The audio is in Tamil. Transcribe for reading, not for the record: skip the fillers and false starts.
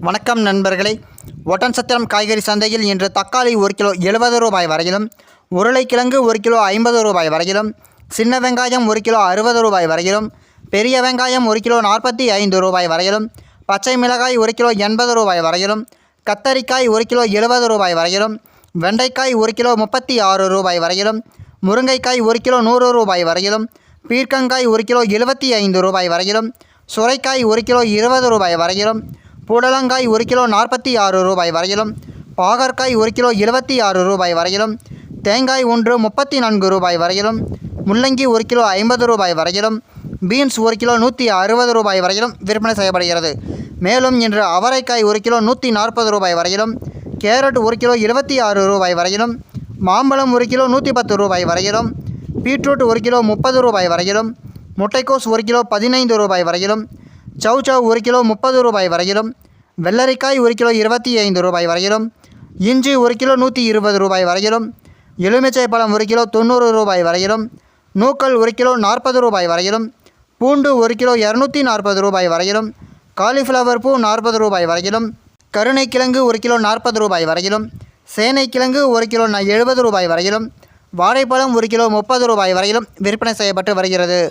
வணக்கம் நண்பர்களே. ஒட்டன்சத்திரம் காய்கறி சந்தையில் இன்று தக்காளி 1 கிலோ 70 ரூபாய் வரையிலும், உருளைக்கிழங்கு 1 கிலோ 50 ரூபாய் வரையிலும், சின்ன வெங்காயம் 1 கிலோ 60 ரூபாய் வரையிலும், பெரிய வெங்காயம் 1 கிலோ 45 ரூபாய் வரையிலும், பச்சை மிளகாய் 1 கிலோ 80 ரூபாய் வரையிலும், கத்தரிக்காய் 1 கிலோ 70 ரூபாய் வரையிலும், வெண்டைக்காய் 1 கிலோ 36 ரூபாய் வரையிலும், முருங்கைக்காய் 1 கிலோ 100 ரூபாய் வரையிலும், பீர்க்கங்காய் 1 கிலோ 75 ரூபாய் வரையிலும், சுரைக்காய் 1 கிலோ 20 ரூபாய் வரையிலும், புடலங்காய் 1 கிலோ 46 ரூபாய் வரையிலும், பாகற்காய் 1 கிலோ 76 ரூபாய் வரையிலும், தேங்காய் ஒன்று 34 ரூபாய் வரையிலும், முள்ளங்கி 1 கிலோ 50 ரூபாய் வரையிலும், பீன்ஸ் 1 கிலோ 160 ரூபாய் வரையிலும் விற்பனை செய்யப்படுகிறது. மேலும் இன்று அவரைக்காய் 1 கிலோ 140 ரூபாய் வரையிலும், கேரட் 1 கிலோ 76 ரூபாய் வரையிலும், மாம்பழம் 1 கிலோ 110 ரூபாய் வரையிலும், பீட்ரூட் 1 கிலோ 30 ரூபாய் வரையிலும், முட்டைக்கோஸ் 1 கிலோ 15 ரூபாய் வரையிலும், சௌச்சவ் 1 கிலோ 30 ரூபாய் வரையிலும், வெள்ளரிக்காய் 1 கிலோ 25 ரூபாய் வரையிலும், இஞ்சி 1 கிலோ 120 ரூபாய் வரையிலும், எலுமிச்சை பழம் 1 கிலோ 90 ரூபாய் வரையிலும், நூக்கல் 1 கிலோ 40 ரூபாய் வரையிலும், பூண்டு 1 கிலோ 240 ரூபாய் வரையிலும், காலிஃப்ளவர் பூ 40 ரூபாய் வரையிலும், கருணைக்கிழங்கு 1 கிலோ 40 ரூபாய் வரையிலும், சேனைக்கிழங்கு 1 கிலோ 70 ரூபாய் வரையிலும், வாழைப்பழம் 1 கிலோ 30 ரூபாய் வரையிலும் விற்பனை செய்யப்பட்டு வருகிறது.